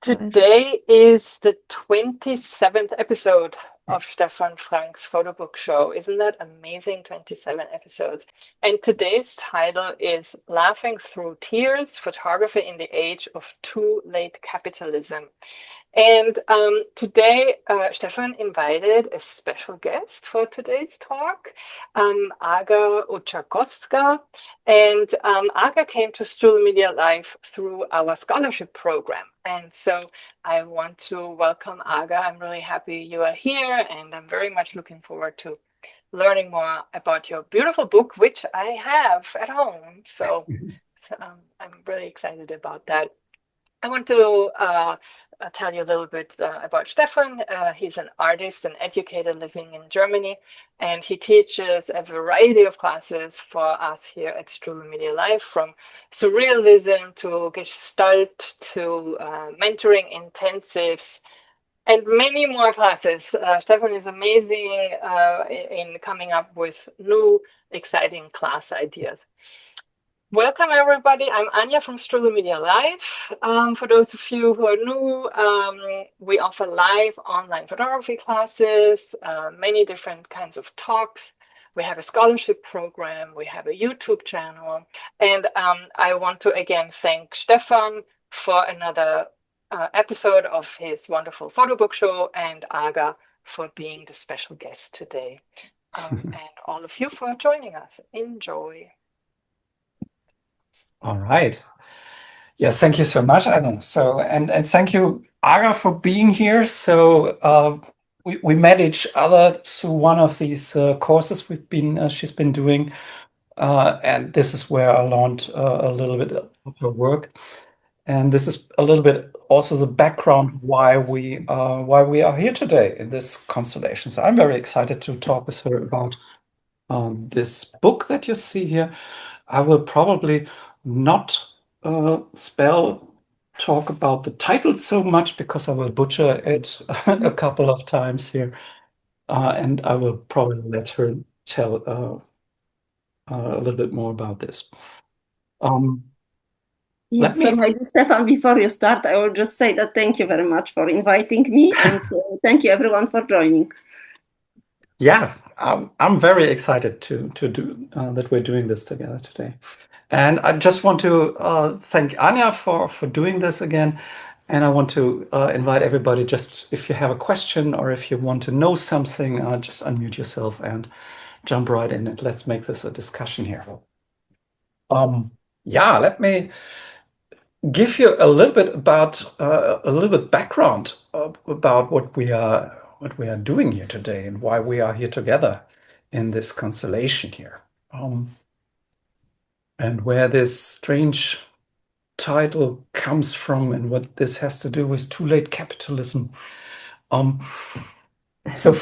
Today is the 27th episode of Stefan Frank's Photobook Show. Isn't that amazing? 27 episodes. And today's title is Laughing Through Tears, Photography in the Age of Too Late Capitalism. And today, Stefan invited a special guest for today's talk, Aga Łuczakowska. And Aga came to StrudelmediaLive through our scholarship program. And so I want to welcome Aga. I'm really happy you are here, and I'm very much looking forward to learning more about your beautiful book, which I have at home. So I'm really excited about that. I want to tell you a little bit about Stefan. He's an artist and educator living in Germany, and he teaches a variety of classes for us here at StrudelmediaLive, from surrealism to gestalt to mentoring intensives and many more classes. Stefan is amazing in coming up with new, exciting class ideas. Welcome, everybody. I'm Anja from StrudelmediaLive. For those of you who are new, we offer live online photography classes, many different kinds of talks. We have a scholarship program. We have a YouTube channel. And I want to again thank Stefan for another episode of his wonderful Photobook Show, and Aga for being the special guest today. And all of you for joining us. Enjoy. All right. Yes, thank you so much, Anna. So, and thank you, Aga, for being here. So, we met each other through one of these courses she's been doing, and this is where I learned a little bit of her work. And this is a little bit also the background why we are here today in this constellation. So I'm very excited to talk with her about this book that you see here. I will probably not talk about the title so much because I will butcher it a couple of times here, and I will probably let her tell a little bit more about this. So maybe, Stefan, before you start, I will just say that thank you very much for inviting me, and thank you everyone for joining. Yeah, I'm very excited to do that. We're doing this together today. And I just want to thank Anja for doing this again. And I want to invite everybody, just if you have a question or if you want to know something, just unmute yourself and jump right in and let's make this a discussion here. Yeah, let me give you a little bit background about what we are doing here today and why we are here together in this constellation here. And where this strange title comes from and what this has to do with too late capitalism. So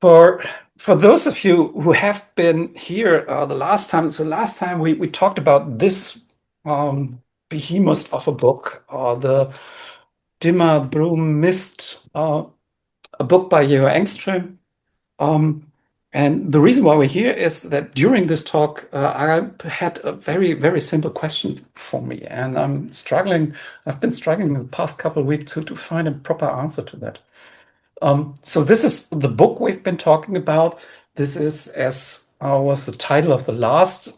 for those of you who have been here the last time we talked about this behemoth of a book, the Dimmer Broom Mist, a book by Georg Engström. And the reason why we're here is that during this talk, I had a very, very simple question for me. And I've been struggling the past couple of weeks to find a proper answer to that. So this is the book we've been talking about. This is, as was the title of the last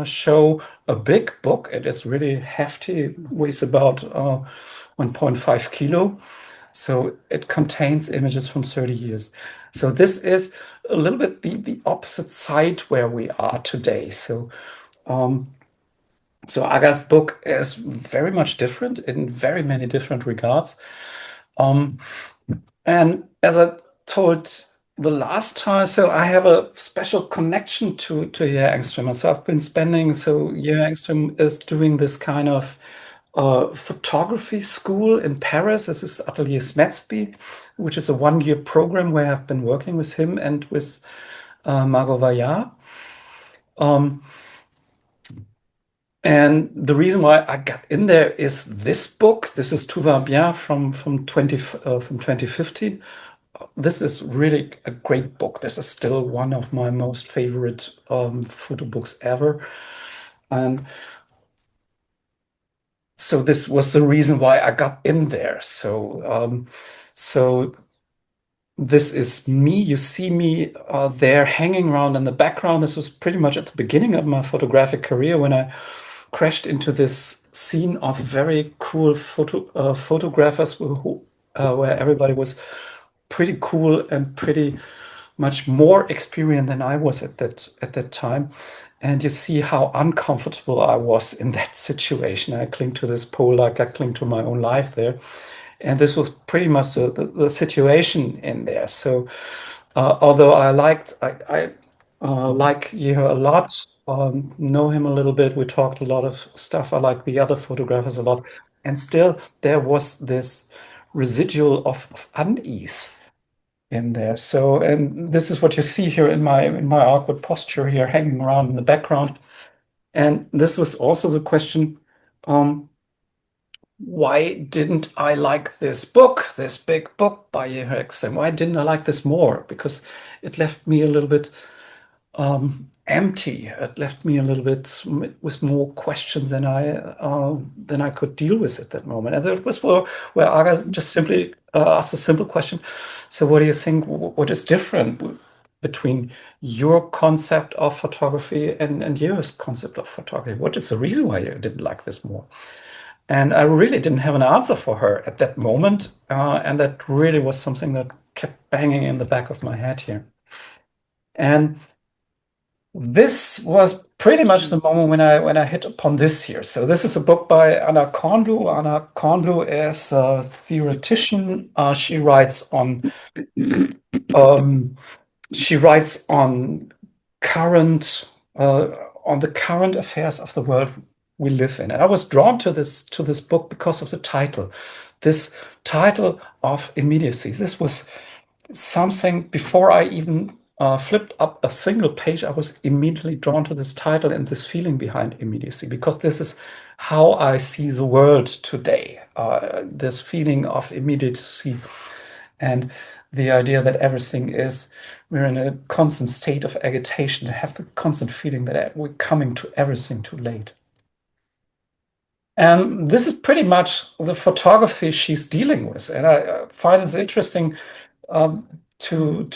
show, a big book. It is really hefty, it weighs about 1.5 kilo. So it contains images from 30 years. So this is a little bit the opposite side where we are today. So Aga's book is very much different in very many different regards. And as I told the last time, so I have a special connection to Georg Engström. So I've been spending, so Georg Engström is doing this kind of photography school in Paris. This is Atelier Smetsby, which is a one-year program where I've been working with him and with Margot Vaillard. And the reason why I got in there is this book. This is Tout va bien from 2015. This is really a great book. This is still one of my most favorite photo books ever. And so this was the reason why I got in there. So this is me. You see me there hanging around in the background. This was pretty much at the beginning of my photographic career when I crashed into this scene of very cool photographers where everybody was pretty cool and pretty much more experienced than I was at that time. And you see how uncomfortable I was in that situation. I cling to this pole like I cling to my own life there. And this was pretty much the situation in there. So although I like Yeho a lot, know him a little bit, we talked a lot of stuff. I like the other photographers a lot. And still there was this residual of unease in there. So, and this is what you see here in my awkward posture here, hanging around in the background. And this was also the question, why didn't I like this book, this big book by Yeho, and why didn't I like this more? Because it left me a little bit empty. It left me a little bit with more questions than I could deal with at that moment. And that was where Aga just simply asked a simple question. So what do you think, what is different between your concept of photography and Yeho's concept of photography? What is the reason why you didn't like this more? And I really didn't have an answer for her at that moment. And that really was something that kept banging in the back of my head here. And this was pretty much the moment when I hit upon this here. So this is a book by Aga Łuczakowska. Aga Łuczakowska is a theoretician. She writes on the current affairs of the world we live in. And I was drawn to this book because of the title. This title of immediacy. This was something before I even flipped up a single page. I was immediately drawn to this title and this feeling behind immediacy, because this is how I see the world today. This feeling of immediacy and the idea that we're in a constant state of agitation, to have the constant feeling that we're coming to everything too late. And this is pretty much the photography she's dealing with. And I find it interesting to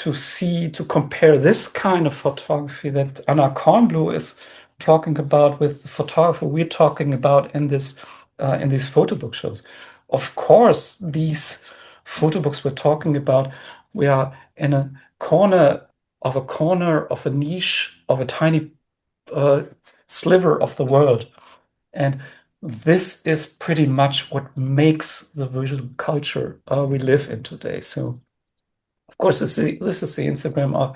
compare this kind of photography that Aga Łuczakowska is talking about with the photography we're talking about in these photobook shows. Of course, these photobooks we're talking about, we are in a corner of a niche of a tiny sliver of the world. And this is pretty much what makes the visual culture we live in today. So, of course, this is the Instagram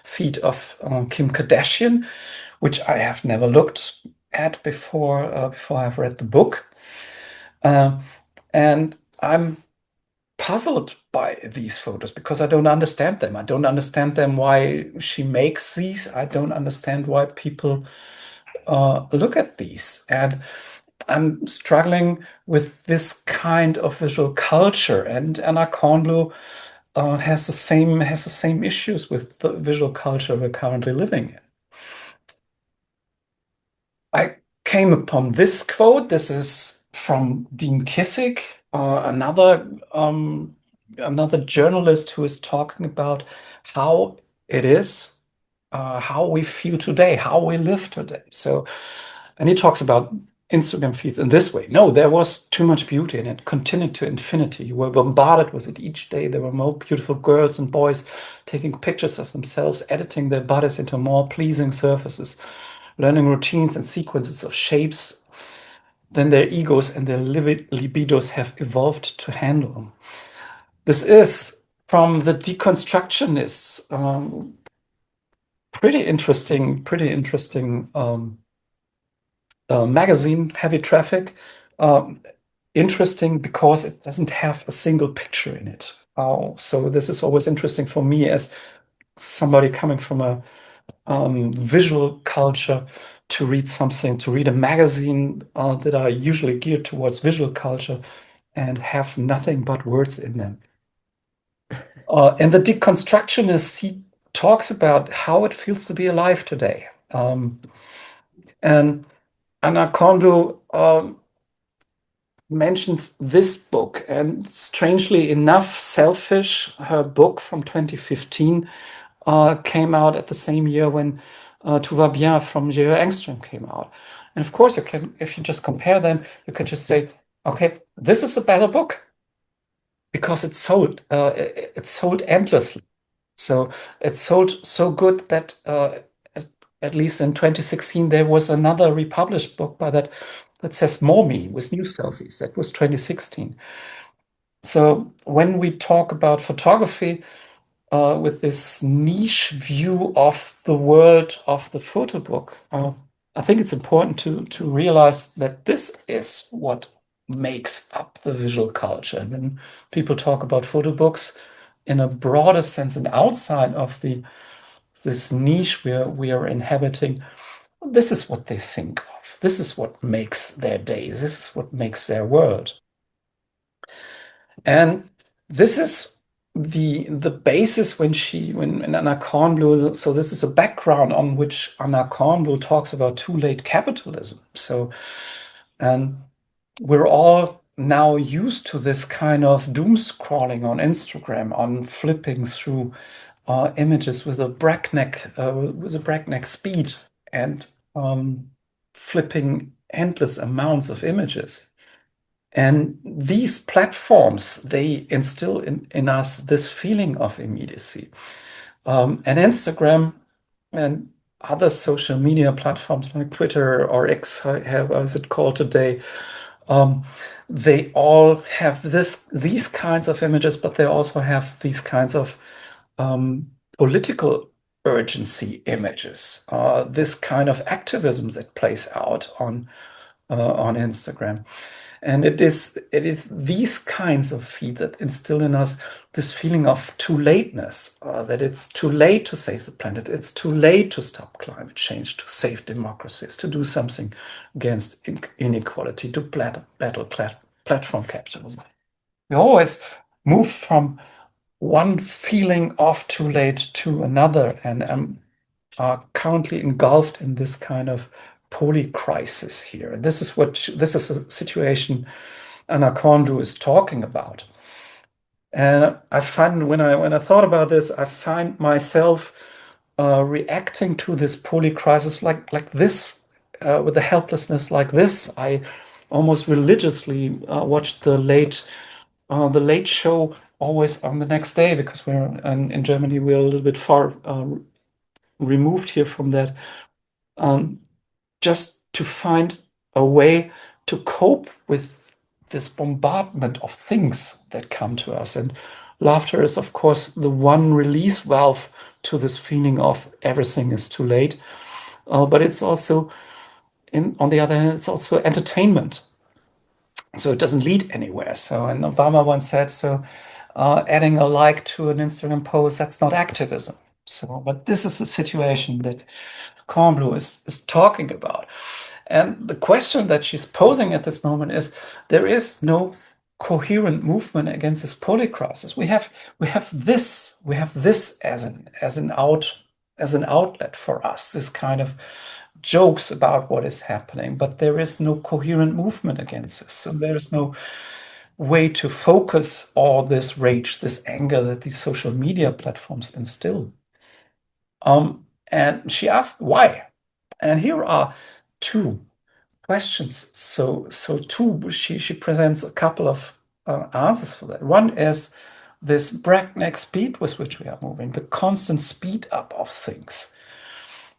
feed of Kim Kardashian, which I have never looked at before I've read the book. And I'm puzzled by these photos because I don't understand them. I don't understand them why she makes these. I don't understand why people look at these. And I'm struggling with this kind of visual culture, and Aga Łuczakowska has the same issues with the visual culture we're currently living in. I came upon this quote. This is from Dean Kissick, another journalist who is talking about how it is, how we feel today, how we live today. So, and he talks about Instagram feeds in this way. No, there was too much beauty and it continued to infinity. You were bombarded with it each day. There were more beautiful girls and boys taking pictures of themselves, editing their bodies into more pleasing surfaces, learning routines and sequences of shapes than their egos and their libidos have evolved to handle. This is from the deconstructionists. Pretty interesting magazine, Heavy Traffic. Interesting because it doesn't have a single picture in it. So this is always interesting for me as somebody coming from a visual culture to read a magazine that are usually geared towards visual culture and have nothing but words in them. And the deconstructionist, he talks about how it feels to be alive today. And Aga Łuczakowska mentions this book, and strangely enough, Selfish, her book from 2015, came out at the same year when Tout va bien from J.O. Engström came out. And of course, you can, if you just compare them, you can just say, okay, this is a better book because it's sold endlessly. So it's sold so good that at least in 2016 there was another republished book by that says More Me with new selfies. That was 2016. So when we talk about photography with this niche view of the world of the photo book, I think it's important to realize that this is what makes up the visual culture. And when people talk about photo books in a broader sense and outside of this niche we are inhabiting, this is what they think of. This is what makes their day. This is what makes their world. And this is the basis when Anna Kornbluh, so this is a background on which Anna Kornbluh talks about too late capitalism. So, and we're all now used to this kind of doom scrolling on Instagram, on flipping through images with a breakneck speed, and flipping endless amounts of images. And these platforms, they instill in us this feeling of immediacy. And Instagram and other social media platforms like Twitter or X, as it called today, they all have these kinds of images, but they also have these kinds of political urgency images, this kind of activism that plays out on Instagram. And it is these kinds of feed that instill in us this feeling of too lateness, that it's too late to save the planet, it's too late to stop climate change, to save democracies, to do something against inequality, to battle platform capitalism. We always move from one feeling of too late to another, and are currently engulfed in this kind of polycrisis here. And this is a situation Anna Kornbluh is talking about. And I find when I thought about this, I find myself reacting to this polycrisis like this, with a helplessness like this. I almost religiously watched the late show always on the next day, because we're in Germany, we're a little bit far removed here from that, just to find a way to cope with this bombardment of things that come to us. And laughter is, of course, the one release valve to this feeling of everything is too late. But it's also, on the other hand, it's also entertainment. So it doesn't lead anywhere. So, and Obama once said, adding a like to an Instagram post, that's not activism. So, but this is a situation that Kornbluh is talking about. And the question that she's posing at this moment is, there is no coherent movement against this polycrisis. We have this as an outlet for us, this kind of jokes about what is happening, but there is no coherent movement against this. So there is no way to focus all this rage, this anger that these social media platforms instill. And she asked why. And here are two questions. She presents a couple of answers for that. One is this breakneck speed with which we are moving, the constant speed up of things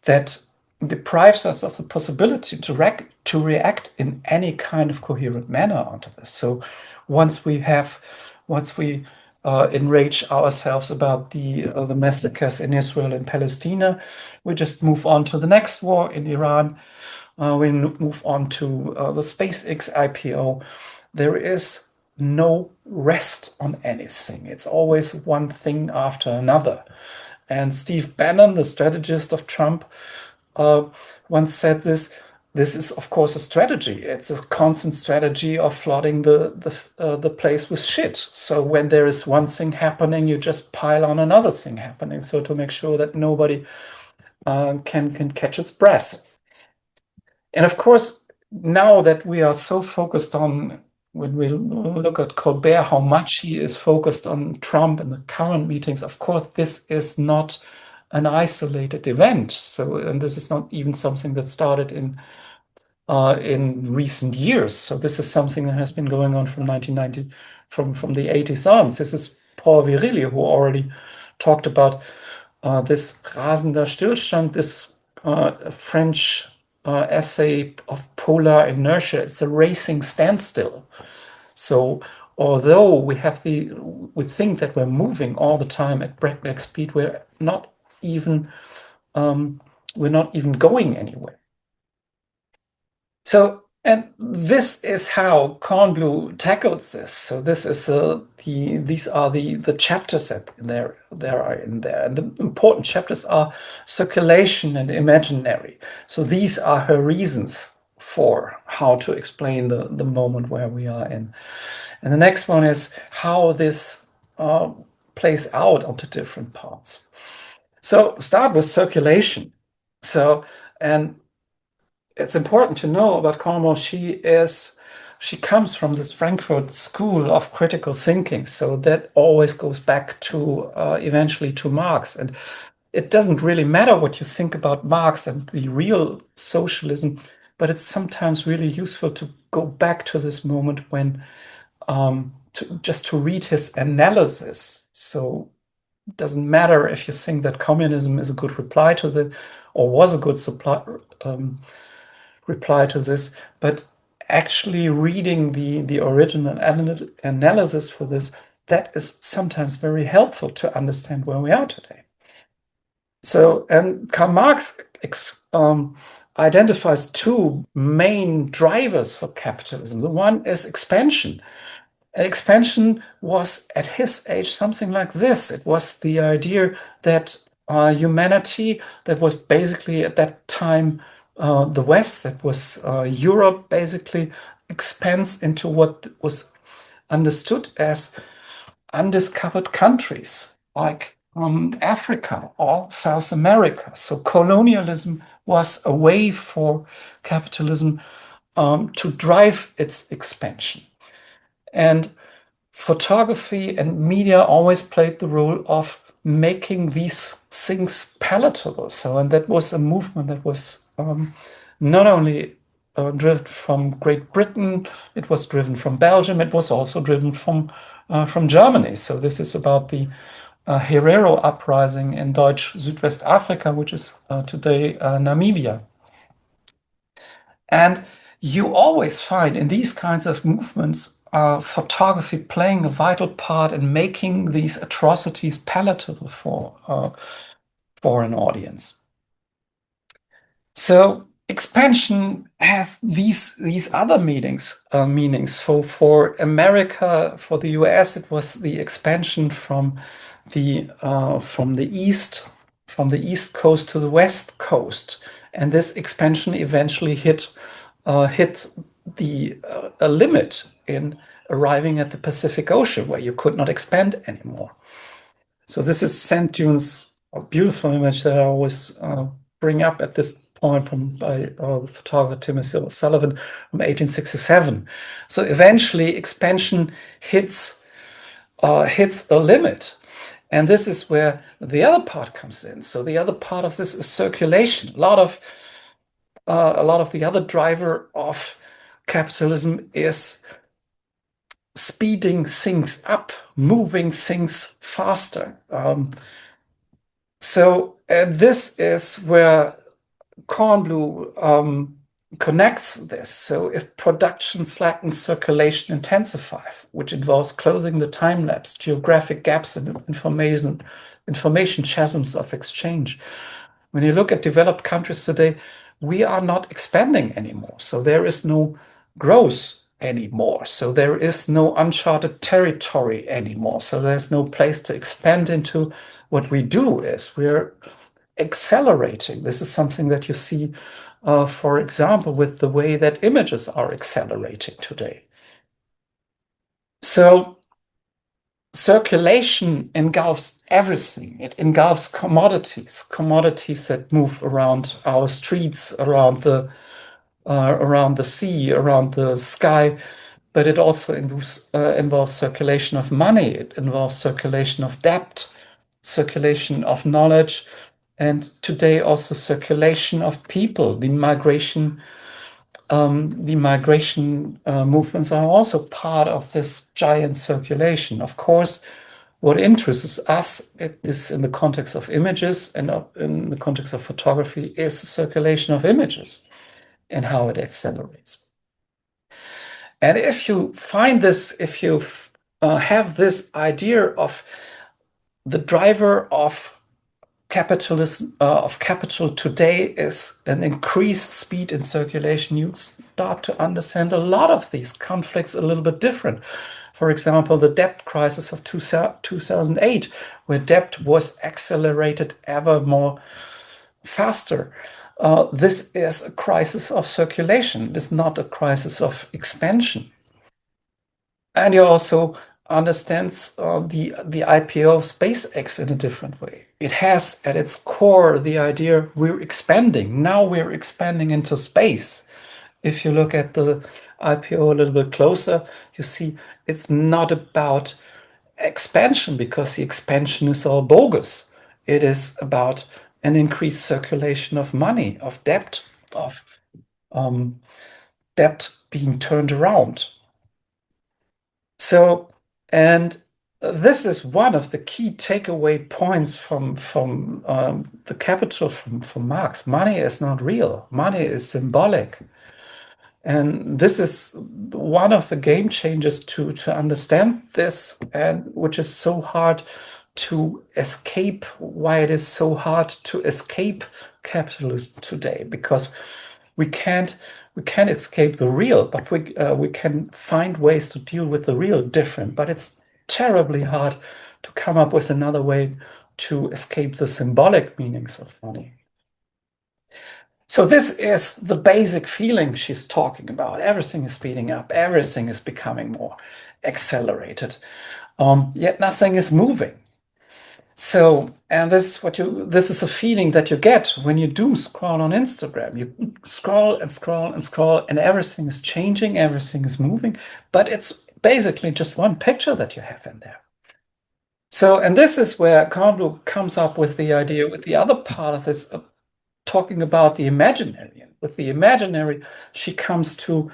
that deprives us of the possibility to react in any kind of coherent manner onto this. So once we enrage ourselves about the massacres in Israel and Palestine, we just move on to the next war in Iran. We move on to the SpaceX IPO. There is no rest on anything. It's always one thing after another. And Steve Bannon, the strategist of Trump, once said this is, of course, a strategy. It's a constant strategy of flooding the place with shit. So when there is one thing happening, you just pile on another thing happening, so to make sure that nobody can catch its breath. And of course, now that we are so focused on look at Colbert, how much he is focused on Trump in the current meetings, of course, this is not an isolated event. So, and this is not even something that started in recent years. So this is something that has been going on from 1990, from the 80s on. This is Paul Virilli, who already talked about this rasender Stillstand, this French essay of polar inertia. It's a racing standstill. So although we think that we're moving all the time at breakneck speed, we're not even going anywhere. So, and this is how Kornblue tackles this. So this is these are the chapters that there are in there. And the important chapters are circulation and imaginary. So these are her reasons for how to explain the moment where we are in. And the next one is how this plays out onto different parts. So start with circulation. So, and it's important to know about Kornblue, she comes from this Frankfurt school of critical thinking. So that always goes back to eventually to Marx. And it doesn't really matter what you think about Marx and the real socialism, but it's sometimes really useful to go back to this moment when just to read his analysis. So it doesn't matter if you think that communism is a good reply to or was a good reply to this, but actually reading the original analysis for this, that is sometimes very helpful to understand where we are today. So, and Karl Marx identifies two main drivers for capitalism. The one is expansion. Expansion was at his age something like this. It was the idea that humanity, that was basically at that time the West, that was Europe, basically expands into what was understood as undiscovered countries like Africa or South America. So colonialism was a way for capitalism to drive its expansion. And photography and media always played the role of making these things palatable. So, and that was a movement that was not only driven from Great Britain, it was driven from Belgium, it was also driven from Germany. So this is about the Herero uprising in Deutsch Südwest Africa, which is today Namibia. And you always find in these kinds of movements photography playing a vital part in making these atrocities palatable for an audience. So expansion has these other meanings. So for America, for the US, it was the expansion from the east coast to the west coast, and this expansion eventually hit a limit in arriving at the Pacific Ocean, where you could not expand anymore. So this is sand dunes, a beautiful image that I always bring up at this point by the photographer Timothy Sullivan from 1867. So eventually expansion hits a limit. And this is where the other part comes in. So the other part of this is circulation. A lot of the other driver of capitalism is speeding things up, moving things faster. So this is where Kornblue connects this. So if production slackens, circulation intensifies, which involves closing the time lapse, geographic gaps in information chasms of exchange. When you look at developed countries today, we are not expanding anymore. So there is no growth anymore. So there is no uncharted territory anymore. So there's no place to expand into. What we do is we're accelerating. This is something that you see, for example, with the way that images are accelerating today. So circulation engulfs everything. It engulfs commodities that move around our streets, around the sea, around the sky. but it also involves circulation of money, it involves circulation of debt, circulation of knowledge, and today also circulation of people. The migration movements are also part of this giant circulation. Of course, what interests us is in the context of images and in the context of photography is the circulation of images and how it accelerates. And if you find this, if you have this idea of the driver of capitalism, of capital today is an increased speed in circulation, you start to understand a lot of these conflicts a little bit different. For example, the debt crisis of 2008, where debt was accelerated ever more faster. This is a crisis of circulation. It is not a crisis of expansion. And you also understands the IPO of SpaceX in a different way. It has at its core the idea we're expanding. Now we're expanding into space. If you look at the IPO a little bit closer, you see it's not about expansion because the expansion is all bogus. It is about an increased circulation of money, of debt, of debt being turned around. So, and this is one of the key takeaway points from the Capital from Marx. Money is not real. Money is symbolic. And this is one of the game changers to understand this, and which is so hard to escape, why it is so hard to escape capitalism today, because we can't escape the real, but we can find ways to deal with the real different, but it's terribly hard to come up with another way to escape the symbolic meanings of money. So this is the basic feeling she's talking about. Everything is speeding up. Everything is becoming more accelerated. Yet nothing is moving. So, and this is a feeling that you get when you doom scroll on Instagram. You scroll and scroll and scroll, and everything is changing, everything is moving, but it's basically just one picture that you have in there. So, and this is where Cornblue comes up with the idea, with the other part of this, talking about the imaginary. And with the imaginary, she comes to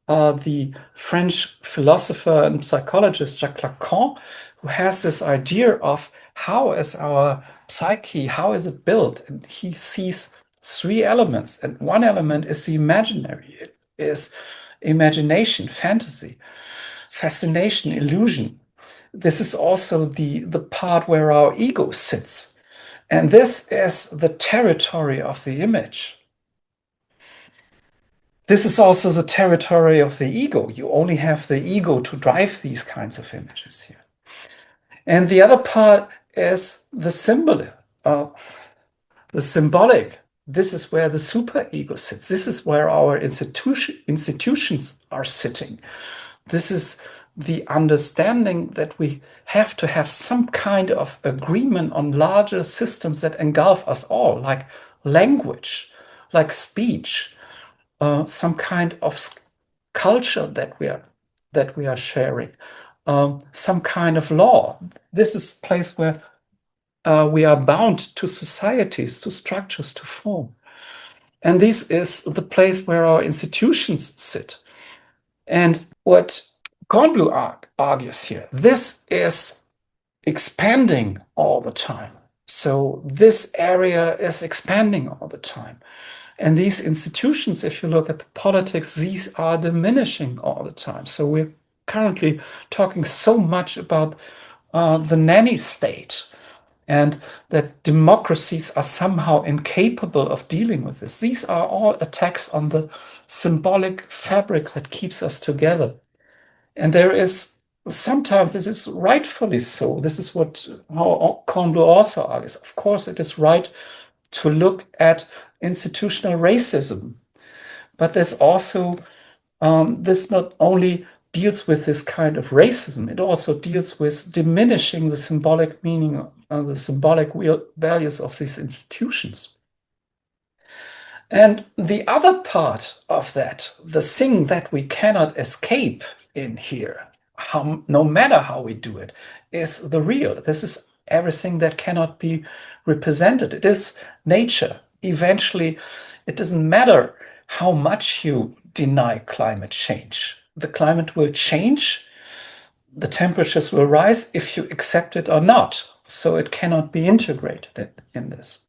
the French philosopher and psychologist Jacques Lacan, who has this idea of how is our psyche, how is it built? And he sees three elements, and one element is the imaginary. It is imagination, fantasy, fascination, illusion. This is also the part where our ego sits. And this is the territory of the image. This is also the territory of the ego. You only have the ego to drive these kinds of images here. And the other part is the symbol, the symbolic. This is where the superego sits. This is where our institutions are sitting. This is the understanding that we have to have some kind of agreement on larger systems that engulf us all, like language, like speech, some kind of culture that we are sharing, some kind of law. This is a place where we are bound to societies, to structures, to form. And this is the place where our institutions sit. And what Cornblue argues here, this is expanding all the time. So this area is expanding all the time. And these institutions, if you look at the politics, these are diminishing all the time. So we're currently talking so much about the nanny state, and that democracies are somehow incapable of dealing with this. These are all attacks on the symbolic fabric that keeps us together. And there is sometimes, this is rightfully so. This is how Cornblue also argues. Of course, it is right to look at institutional racism, but there's also, this not only deals with this kind of racism, it also deals with diminishing the symbolic meaning, the symbolic values of these institutions. And the other part of that, the thing that we cannot escape in here, no matter how we do it, is the real. This is everything that cannot be represented. It is nature. Eventually, it doesn't matter how much you deny climate change. The climate will change. The temperatures will rise if you accept it or not. So it cannot be integrated in this.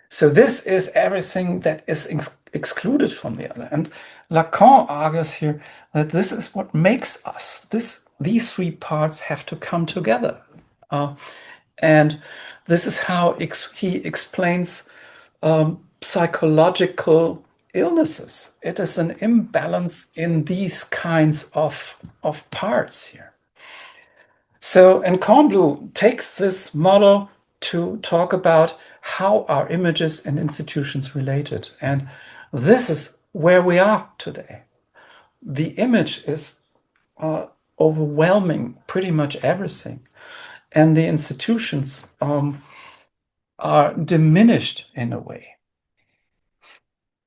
So this is everything that is excluded from the other. And Lacan argues here that this is what makes us. These three parts have to come together. And this is how he explains psychological illnesses. It is an imbalance in these kinds of parts here. So, and Kornblue takes this model to talk about how are images and institutions related. And this is where we are today. The image is overwhelming pretty much everything. And the institutions are diminished in a way.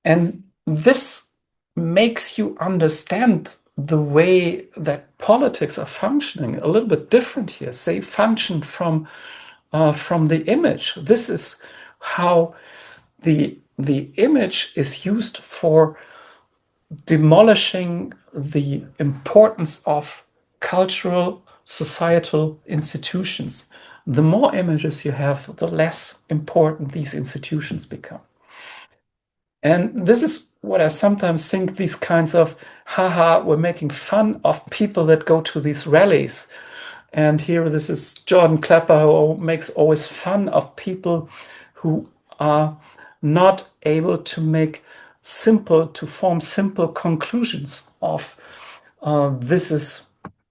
And this makes you understand the way that politics are functioning a little bit different here. They function from the image. This is how the image is used for demolishing the importance of cultural, societal institutions. The more images you have, the less important these institutions become. And this is what I sometimes think, these kinds of, haha, we're making fun of people that go to these rallies. And here this is Jordan Klepper, who makes always fun of people who are not able to form simple conclusions of this is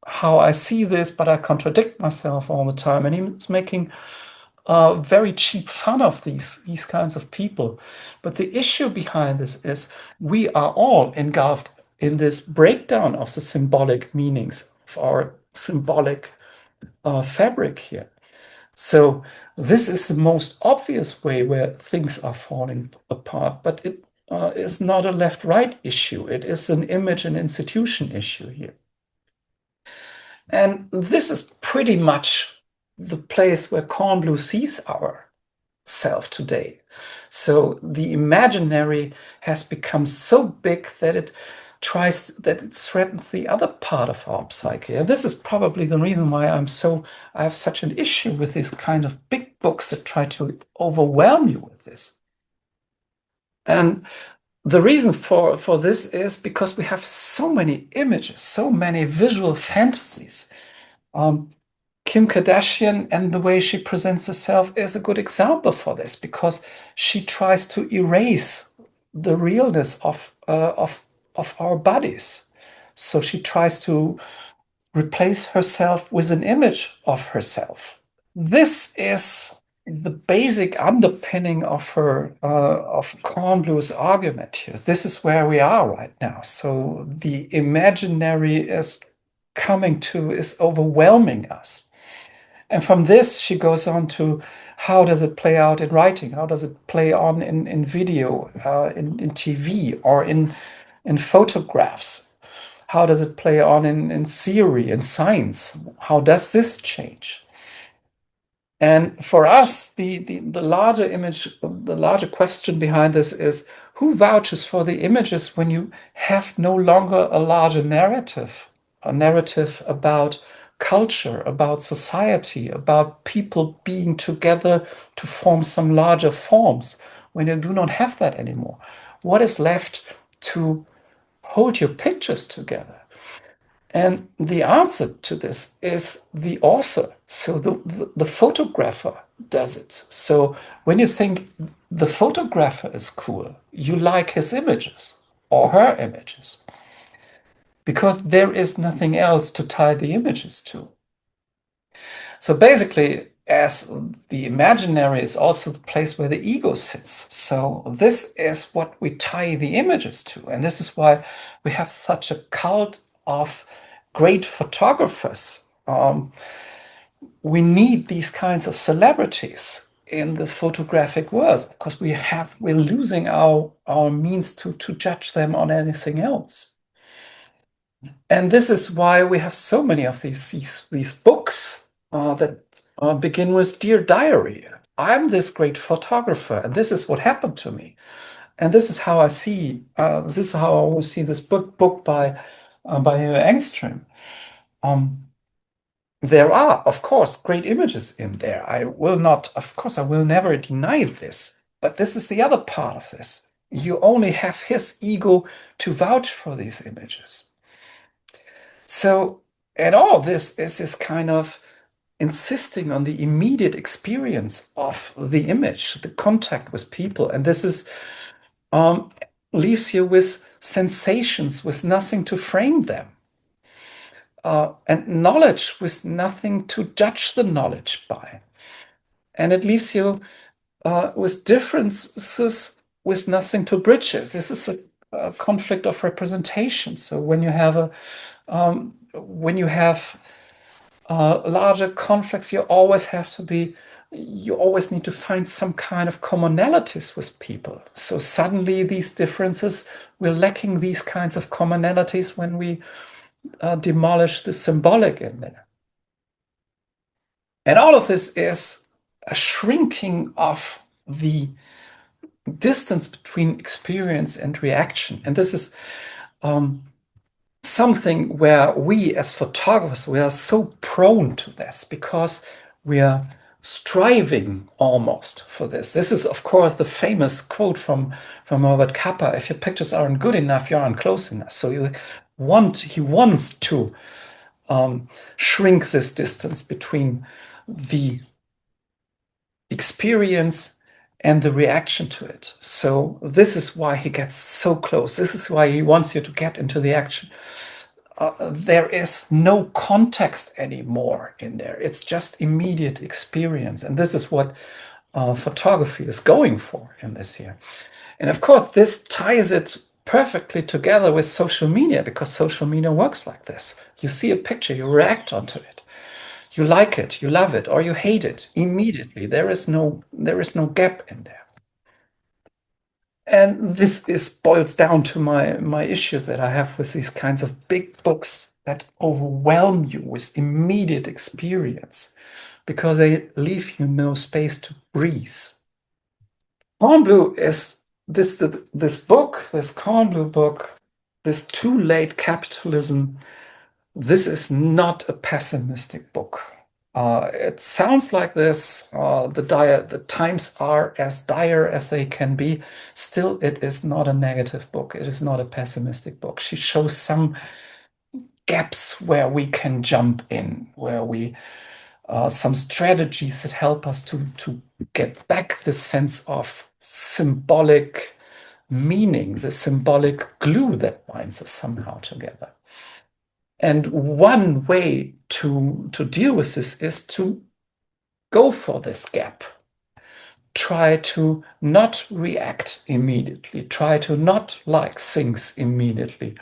how I see this, but I contradict myself all the time. And he's making very cheap fun of these kinds of people. But the issue behind this is we are all engulfed in this breakdown of the symbolic meanings of our symbolic fabric here. So this is the most obvious way where things are falling apart, but it is not a left-right issue. It is an image and institution issue here. And this is pretty much the place where Kornblue sees ourself today. So the imaginary has become so big that it threatens the other part of our psyche. And this is probably the reason why I have such an issue with these kind of big books that try to overwhelm you with this. And the reason for this is because we have so many images, so many visual fantasies. Kim Kardashian and the way she presents herself is a good example for this, because she tries to erase the realness of our bodies. So she tries to replace herself with an image of herself. This is the basic underpinning of Kornblue's argument here. This is where we are right now. So the imaginary is overwhelming us. And from this, she goes on to how does it play out in writing? How does it play on in video, in TV, or in photographs? How does it play on in theory and science? How does this change? And for us, the larger image, the larger question behind this is, who vouches for the images when you have no longer a larger narrative, a narrative about culture, about society, about people being together to form some larger forms, when you do not have that anymore? What is left to hold your pictures together? And the answer to this is the author. So the photographer does it. So when you think the photographer is cool, you like his images or her images, because there is nothing else to tie the images to. So basically, as the imaginary is also the place where the ego sits. So this is what we tie the images to. And this is why we have such a cult of great photographers. We need these kinds of celebrities in the photographic world, because we're losing our means to judge them on anything else. And this is why we have so many of these books that begin with "Dear Diary, I'm this great photographer, and this is what happened to me." And this is how I see. This is how I always see this book by Engström. There are, of course, great images in there. I will never deny this. But this is the other part of this. You only have his ego to vouch for these images. So, and all this is this kind of insisting on the immediate experience of the image, the contact with people. And this is leaves you with sensations, with nothing to frame them. And knowledge with nothing to judge the knowledge by. And it leaves you with differences with nothing to bridge it. This is a conflict of representation. So when you have larger conflicts, you always need to find some kind of commonalities with people. So suddenly these differences, we're lacking these kinds of commonalities when we demolish the symbolic in there. And all of this is a shrinking of the distance between experience and reaction. And this is something where we as photographers, we are so prone to this because we are striving almost for this. This is, of course, the famous quote from Robert Capa: if your pictures aren't good enough, you aren't close enough. So he wants to shrink this distance between the experience and the reaction to it. So this is why he gets so close. This is why he wants you to get into the action. There is no context anymore in there. It's just immediate experience. And this is what photography is going for in this year. And of course, this ties it perfectly together with social media, because social media works like this. You see a picture, you react onto it. You like it, you love it, or you hate it immediately. There is no gap in there. And this boils down to my issues that I have with these kinds of big books that overwhelm you with immediate experience, because they leave you no space to breathe. Kornblue is this Kornblue book, this Too Late Capitalism. This is not a pessimistic book. It sounds like this. The times are as dire as they can be. Still, it is not a negative book. It is not a pessimistic book. She shows some gaps where we can jump in, where we some strategies that help us to get back the sense of symbolic meaning, the symbolic glue that binds us somehow together. And one way to deal with this is to go for this gap. Try to not react immediately. Try to not like things immediately.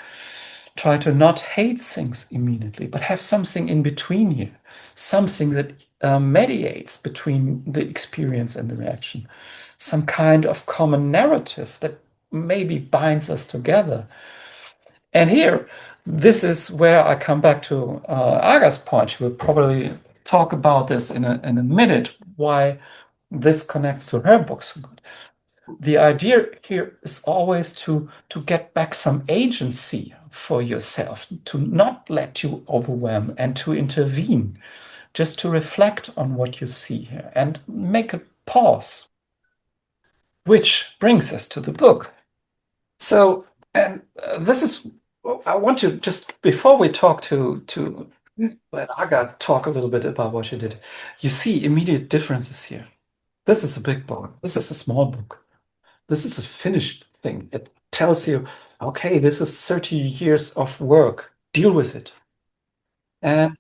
Try to not hate things immediately, but have something in between here. Something that mediates between the experience and the reaction. Some kind of common narrative that maybe binds us together. And here, this is where I come back to Aga's point. She will probably talk about this in a minute, why this connects to her book so good. The idea here is always to get back some agency for yourself, to not let you overwhelm and to intervene, just to reflect on what you see here and make a pause, which brings us to the book. So, and this is, I want to just, before we talk to let Aga talk a little bit about what she did, you see immediate differences here. This is a big book. This is a small book. This is a finished thing. It tells you, okay, this is 30 years of work. Deal with it. And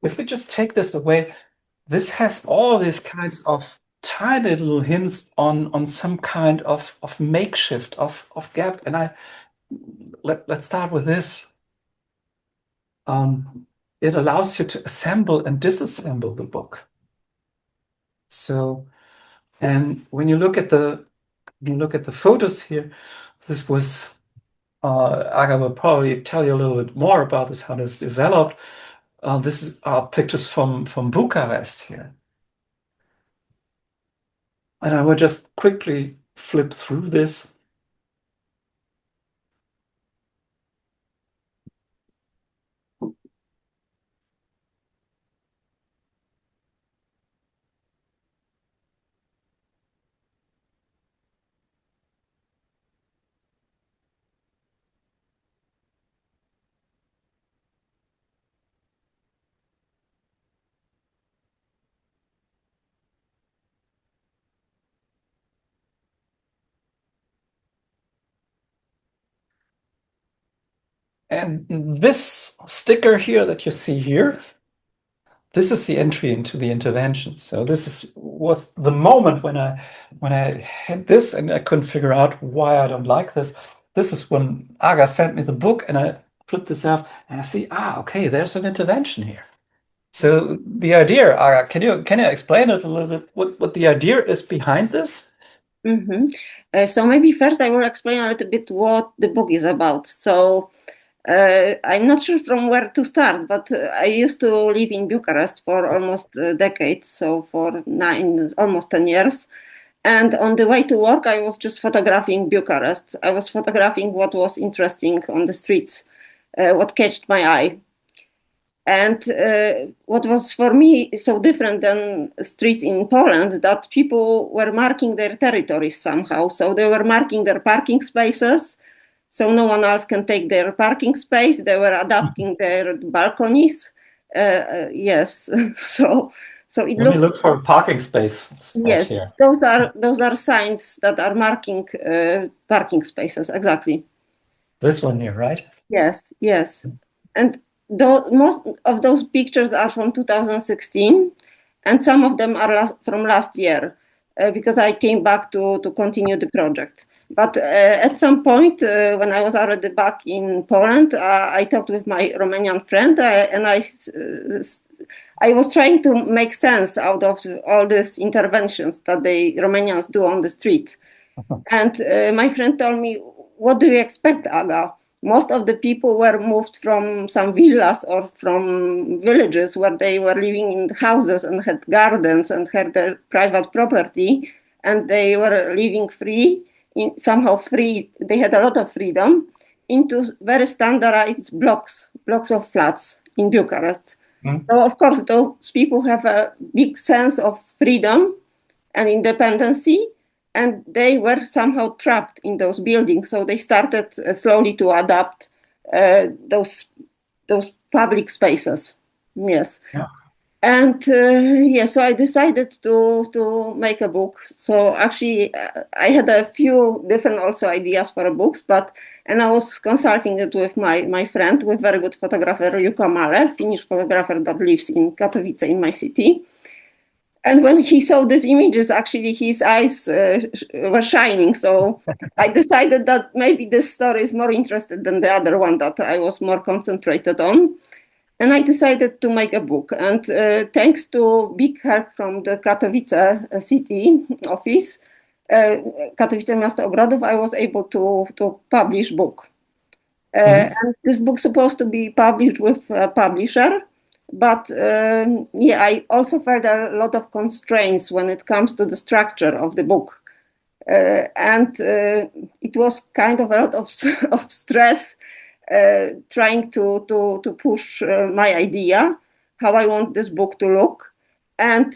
if we just take this away, this has all these kinds of tiny little hints on some kind of makeshift, of gap. And let's start with this. It allows you to assemble and disassemble the book. So And when you look at the photos here, this was Aga will probably tell you a little bit more about this, how this developed. This is pictures from Bucharest here. And I will just quickly flip through this. And this sticker here that you see here, this is the entry into the intervention. So this was the moment when I had this and I couldn't figure out why I don't like this. This is when Aga sent me the book and I flipped this off and I see, okay, there's an intervention here. So the idea, Aga, can you explain it a little bit? What the idea is behind this? Mm-hmm. So maybe first I will explain a little bit what the book is about. So I'm not sure from where to start, but I used to live in Bucharest for almost a decade, so for almost 10 years. And on the way to work, I was just photographing Bucharest. I was photographing what was interesting on the streets, what catched my eye. And what was for me so different than streets in Poland, that people were marking their territories somehow. So they were marking their parking spaces, so no one else can take their parking space. They were adapting their balconies. Yes, so it Let me look for a parking space spot yes, here. those are signs that are marking parking spaces, exactly. This one here, right? Yes. And most of those pictures are from 2016, and some of them are from last year, because I came back to continue the project. But at some point, when I was already back in Poland, I talked with my Romanian friend, and I was trying to make sense out of all these interventions that the Romanians do on the street. And my friend told me, "What do you expect, Aga? Most of the people were moved from some villas or from villages where they were living in houses and had gardens and had their private property, and they were living free, somehow free. They had a lot of freedom into very standardized blocks of flats in Bucharest. So, of course, those people have a big sense of freedom and independency, and they were somehow trapped in those buildings. So they started slowly to adapt those public spaces. Yes. Yeah. And so I decided to make a book. So actually, I had a few different also ideas for books, and I was consulting it with my friend, with very good photographer Jukka Male, Finnish photographer that lives in Katowice, in my city. And when he saw these images, actually his eyes were shining. So I decided that maybe this story is more interesting than the other one that I was more concentrated on. And I decided to make a book. And thanks to big help from the Katowice city office, Katowice Miasto Ogrodów, I was able to publish book. And this book's supposed to be published with a publisher. But I also felt a lot of constraints when it comes to the structure of the book. And it was kind of a lot of stress trying to push my idea, how I want this book to look. And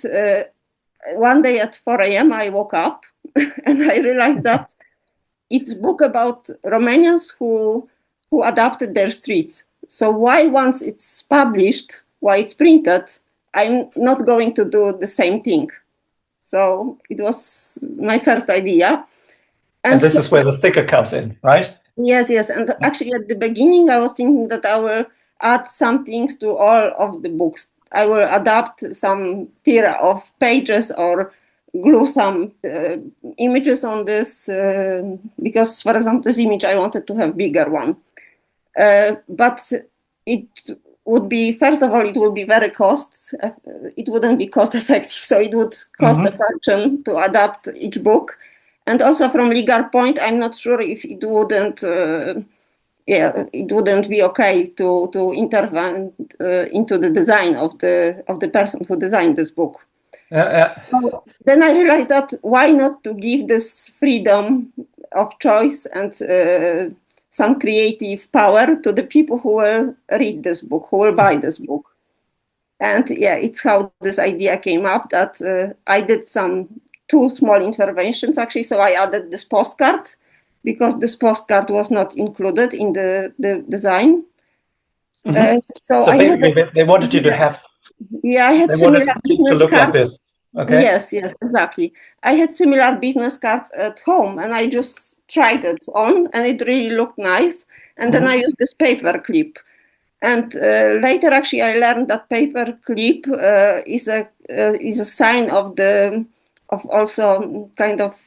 one day at 4 a.m. I woke up and I realized that it's a book about Romanians who adapted their streets. So why once it's published, why it's printed, I'm not going to do the same thing. So it was my first idea. And this is where the sticker comes in, right? Yes. And actually at the beginning, I was thinking that I will add some things to all of the books. I will adapt some tier of pages or glue some images on this, because, for example, this image, I wanted to have bigger one. But would be, first of all, it would be very it wouldn't be cost effective. So it would cost a fortune to adapt each book. And also from legal point, I'm not sure if it wouldn't, it wouldn't be okay to intervene into the design of the person who designed this book. So then I realized that why not to give this freedom of choice and some creative power to the people who will read this book, who will buy this book. And it's how this idea came up, that I did two small interventions actually. So I added this postcard because this postcard was not included in the design. So they wanted you to have. Yeah, I had similar business look cards. Like this. Okay. Yes, exactly. I had similar business cards at home, and I just tried it on, and it really looked nice. And then I used this paper clip. And later, actually, I learned that paper clip is a sign of also kind of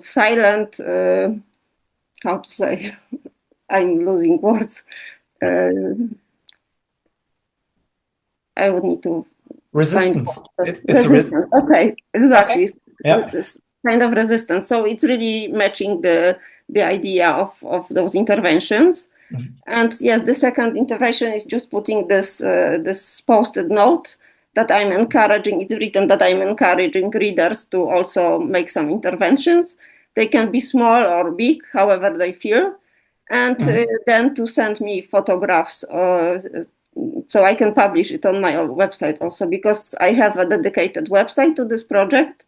silent. How to say? I'm losing words. I would need to. Resistance. It's resistance. Okay, exactly. Okay. Yeah. It's kind of resistance. So it's really matching the idea of those interventions. And yes, the second intervention is just putting this posted note that I'm encouraging. It's written that I'm encouraging readers to also make some interventions. They can be small or big, however they feel, and then to send me photographs. So I can publish it on my own website also, because I have a dedicated website to this project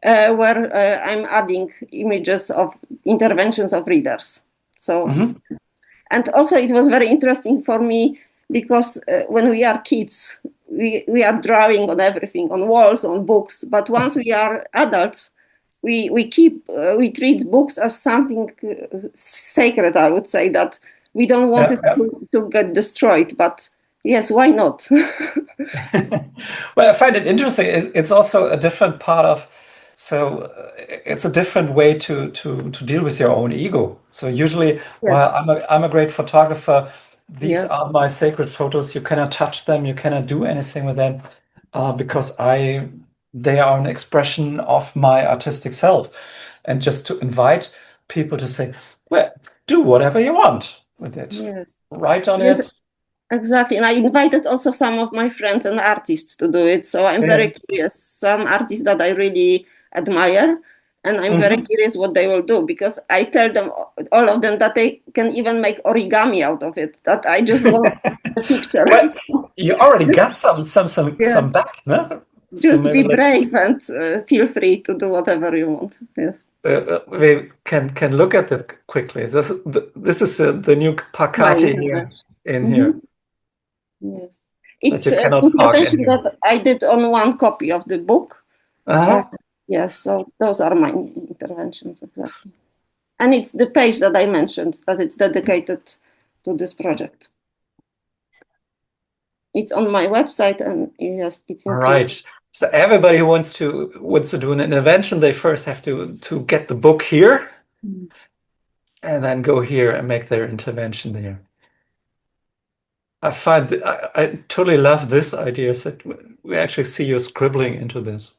where I'm adding images of interventions of readers. So, and also it was very interesting for me because when we are kids, we are drawing on everything, on walls, on books. But once we are adults, we treat books as something sacred. I would say that we don't want it to get destroyed, but yes, why not? Well, I find it interesting. It's also a different part of, it's a different way to deal with your own ego. So usually, well, I'm a great photographer. These are my sacred photos. You cannot touch them. You cannot do anything with them because they are an expression of my artistic self. And just to invite people to say, well, do whatever you want with it. Yes. Write on it. Exactly. And I invited also some of my friends and artists to do it. So I'm very curious. Some artists that I really admire. And I'm very curious what they will do, because I tell them, all of them, that they can even make origami out of it. That I just want a picture. Well, you already got some back, no? Just be brave and feel free to do whatever you want. Yes. We can look at it quickly. This is the new Pakati here in here. Yes, it's an intervention that I did on one copy of the book. Yes, so those are my interventions, exactly. And it's the page that I mentioned, that it's dedicated to this project. It's on my website, and yes, it's included. Right. So everybody who wants to do an intervention, they first have to get the book here, and then go here and make their intervention there. I find I totally love this idea. So we actually see you scribbling into this.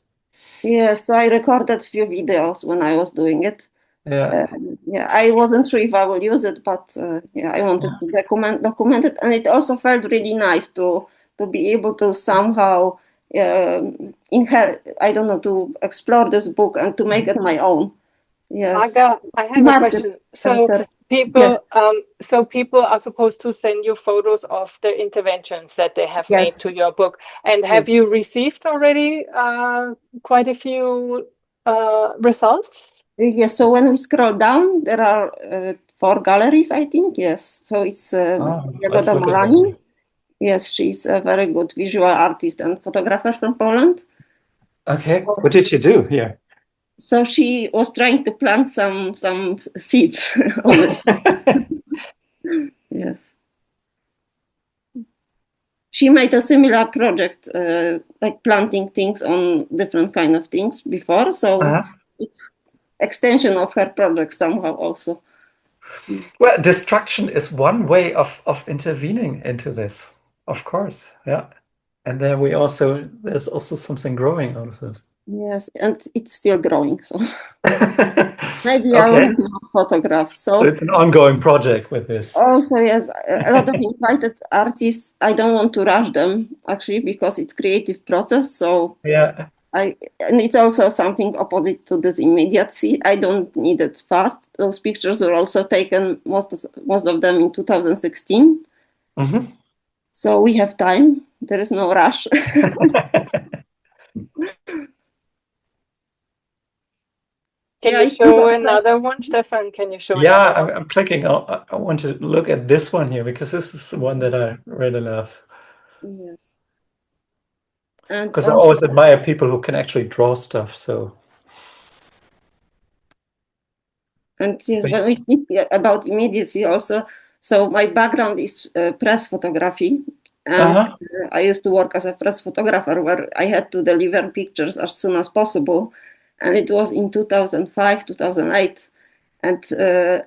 Yes, so I recorded a few videos when I was doing it. I wasn't sure if I will use it, but I wanted to document it, and it also felt really nice to be able to somehow to explore this book and to make it my own. Yes. Aga, I have a question. So people are supposed to send you photos of the interventions that they have made to your book. And have you received already quite a few results? Yes. So when we scroll down, there are 4 galleries, I think. Yes. So it's Jagoda Malani. Yes, she's a very good visual artist and photographer from Poland. Okay. So, what did she do here? So she was trying to plant some seeds on it. Yes. She made a similar project, like planting things on different kind of things before. So it's extension of her project somehow also. Well, destruction is one way of intervening into this. Of course, yeah. And then there's also something growing out of this. Yes, and it's still growing. So maybe I will have more photographs. So it's an ongoing project with this. Also, yes, a lot of invited artists. I don't want to rush them actually because it's creative process. So yeah, and it's also something opposite to this immediacy. I don't need it fast. Those pictures were also taken most of them in 2016. Mm-hmm. So we have time. There is no rush. Can you show another one, Stefan? Can you show? Yeah, I'm clicking. I want to look at this one here because this is the one that I really love. Yes. And because I always admire people who can actually draw stuff. So. And yes, when we speak about immediacy also, so my background is press photography. And I used to work as a press photographer where I had to deliver pictures as soon as possible. And it was in 2005, 2008. And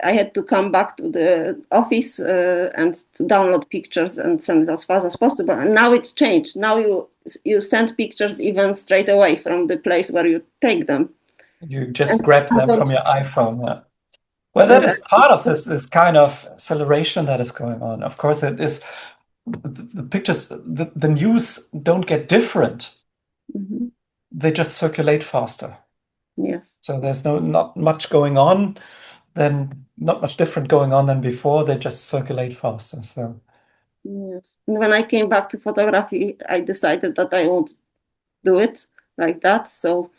I had to come back to the office and to download pictures and send it as fast as possible. And now it's changed. Now you send pictures even straight away from the place where you take them. You just grab them from your iPhone. Yeah. Well, that is part of this kind of acceleration that is going on. Of course, it is. The pictures, the news don't get different. Mm-hmm. They just circulate faster. Yes. So there's not much going on, not much different going on than before. They just circulate faster. So. Yes. And when I came back to photography, I decided that I won't do it like that. So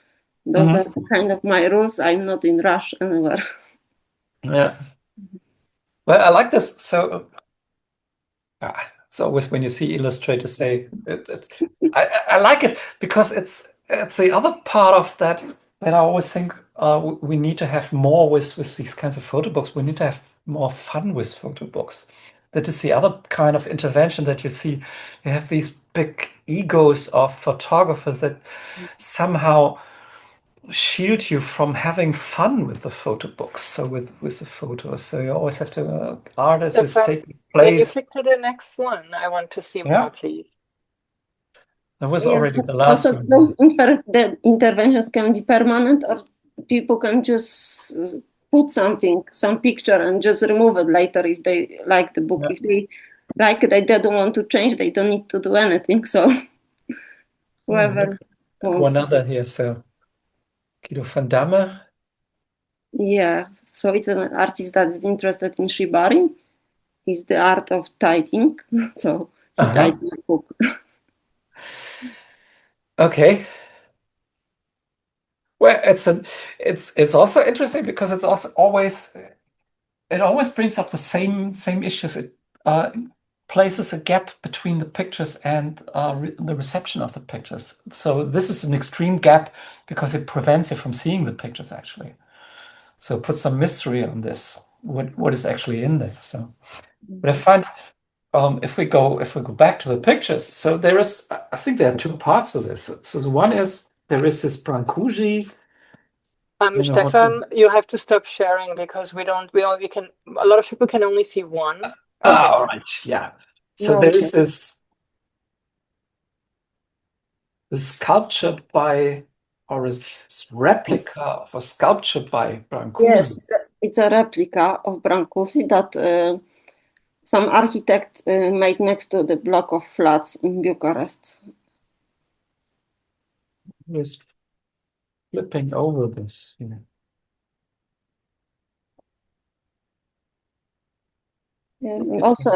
those are kind of my rules. I'm not in rush anywhere. Yeah. Well, I like this. So it's always when you see illustrators say I like it because it's the other part of that I always think we need to have more with these kinds of photo books. We need to have more fun with photo books. That is the other kind of intervention that you see. You have these big egos of photographers that somehow shield you from having fun with the photo books. So with the photos, so you always have to art as a sacred place. Can you click to the next one? I want to see more, please. That was already the last also, one. Those the interventions can be permanent, or people can just put some picture and just remove it later if they like the book. If they like it, they don't want to change, they don't need to do anything. So whoever wants. One other here, so Guido van Damme. Yeah, so it's an artist that is interested in shibari. It's the art of tidying. So he tied my book. Okay. Well, it's also interesting because it's also always brings up the same issues. It places a gap between the pictures and the reception of the pictures. So this is an extreme gap because it prevents you from seeing the pictures actually. So put some mystery on this. What is actually in there? So, but I find if we go back to the pictures, so I think there are two parts to this. So the one is there is this Brancusi. Stefan, you have to stop sharing because a lot of people can only see one. All right, yeah. So there is this sculpture or a replica of a sculpture by Brancusi. Yes, it's a replica of Brancusi that some architect made next to the block of flats in Bucharest. Just flipping over this. Yes, and also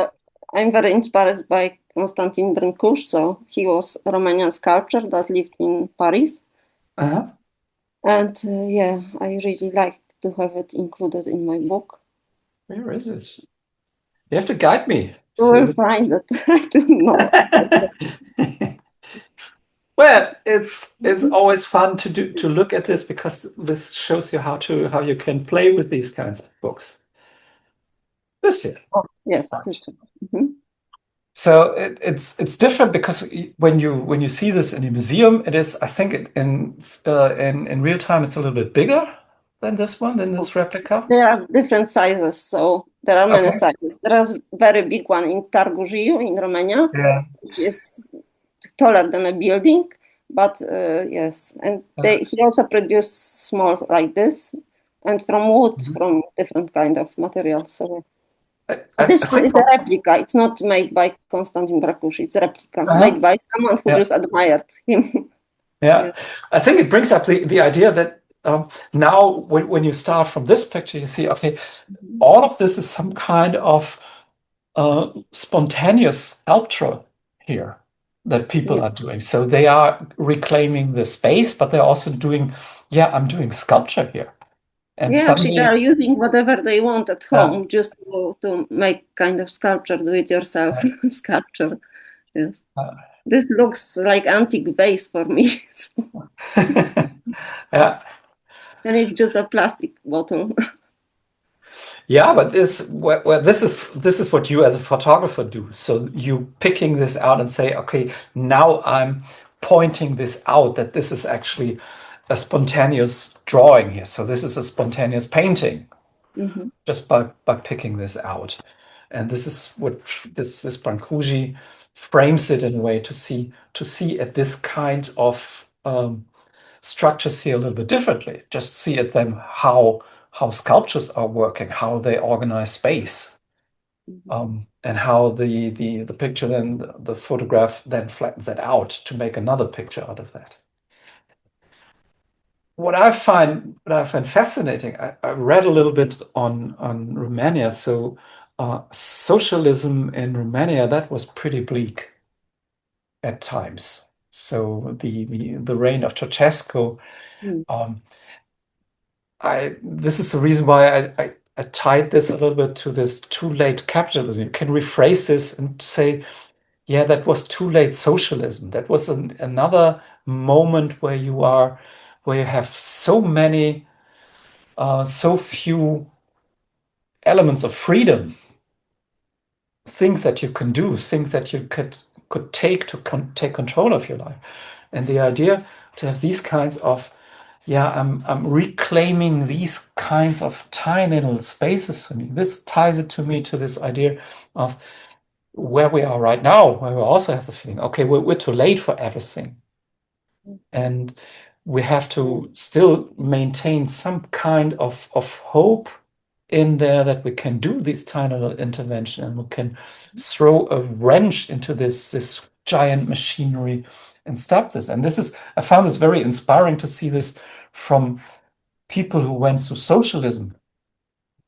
I'm very inspired by Constantin Brâncuș. So he was a Romanian sculptor that lived in Paris. And I really like to have it included in my book. Where is it? You have to guide me. You will find it. I don't know. Well, it's always fun to look at this because this shows you how you can play with these kinds of books. This here. Oh, yes. Mm-hmm. So it's different because when you see this in a museum, it is, I think in real time it's a little bit bigger than this replica. There are different sizes, so There are many sizes. There is a very big one in Târgu Jiu in Romania, which is taller than a building. But yes, and he also produced small like this, and from wood, from different kind of materials. So this one is a replica. It's not made by Constantin Bracus. It's a replica made by someone who just admired him. I think it brings up the idea that now when you start from this picture, you see, okay, all of this is some kind of spontaneous sculpture here that people are doing. So they are reclaiming the space, but they're also doing, I'm doing sculpture here. And actually, they are using whatever they want at home just to make kind of sculpture, do-it-yourself sculpture. Yes. This looks like antique vase for me. And it's just a plastic bottle. But this is what you as a photographer do. So you picking this out and say, okay, now I'm pointing this out, that this is actually a spontaneous drawing here. So this is a spontaneous painting, just by picking this out. And this is what this Brancusi frames it in a way to see at this kind of structures here a little bit differently. Just see at them how sculptures are working, how they organize space, and how the picture then, the photograph then flattens that out to make another picture out of that. What I find fascinating, I read a little bit on Romania. So socialism in Romania, that was pretty bleak at times. So the reign of Ceausescu, this is the reason why I tied this a little bit to this too late capitalism. You can rephrase this and say, that was too late socialism. That was another moment where you have so many, so few elements of freedom, things that you can do, things that you could take to take control of your life. And the idea to have these kinds of, I'm reclaiming these kinds of tiny little spaces for me. This ties it to me to this idea of where we are right now, where we also have the feeling, okay, we're too late for everything. And we have to still maintain some kind of hope in there that we can do these tiny little interventions, and we can throw a wrench into this giant machinery and stop this. And I found this very inspiring to see this from people who went through socialism,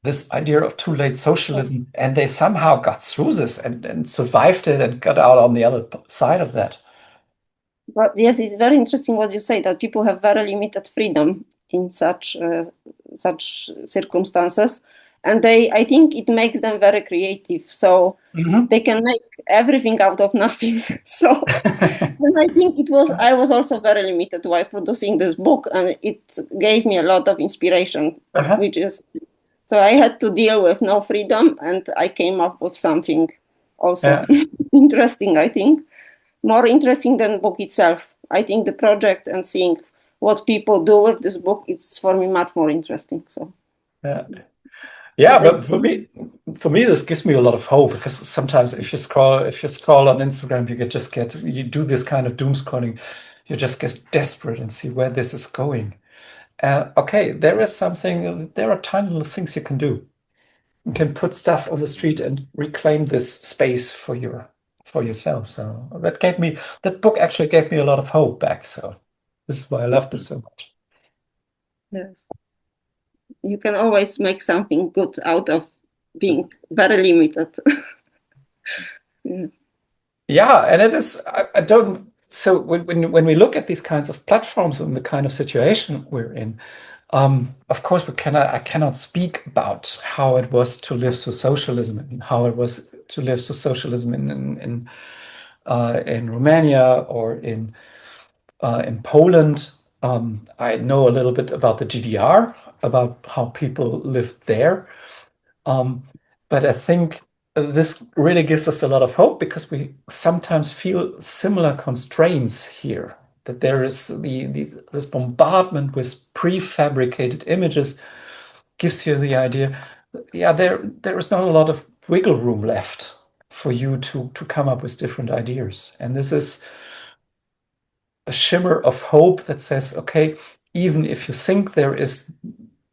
this idea of too late socialism, and they somehow got through this and survived it and got out on the other side of that. But yes, it's very interesting what you say, that people have very limited freedom in such circumstances, and I think it makes them very creative. So they can make everything out of nothing. So and I think I was also very limited while producing this book, and it gave me a lot of inspiration, so I had to deal with no freedom, and I came up with something also interesting, I think. More interesting than the book itself. I think the project and seeing what people do with this book, it's for me much more interesting. So but for me this gives me a lot of hope, because sometimes if you scroll on Instagram, you do this kind of doom scrolling, you just get desperate and see where this is going. Okay, there are tiny little things you can do. You can put stuff on the street and reclaim this space for yourself. So that book actually gave me a lot of hope back. So this is why I love this so much. Yes. You can always make something good out of being very limited. And it is, I don't, so when we look at these kinds of platforms and the kind of situation we're in, of course I cannot speak about how it was to live through socialism and how it was to live through socialism in Romania or in Poland. I know a little bit about the GDR, about how people lived there, but I think this really gives us a lot of hope, because we sometimes feel similar constraints here. That there is this bombardment with prefabricated images gives you the idea there is not a lot of wiggle room left for you to come up with different ideas. And this is a shimmer of hope that says, okay, even if you think there is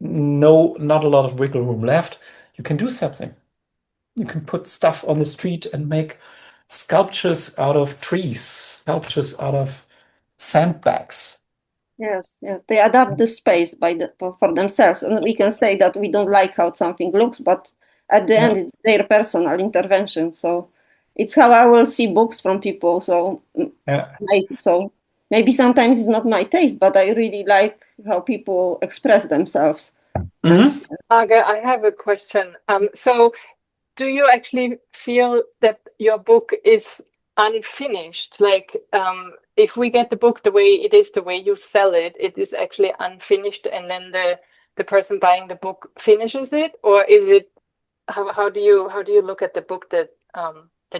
not a lot of wiggle room left, you can do something. You can put stuff on the street and make sculptures out of trees, sculptures out of sandbags. Yes, they adapt the space for themselves, and we can say that we don't like how something looks, but at the end, it's their personal intervention. So it's how I will see books from people. So so maybe sometimes it's not my taste, but I really like how people express themselves. Aga, I have a question. So do you actually feel that your book is unfinished? Like, if we get the book the way it is, the way you sell it, it is actually unfinished, and then the person buying the book finishes it, or is it? How do you look at the book that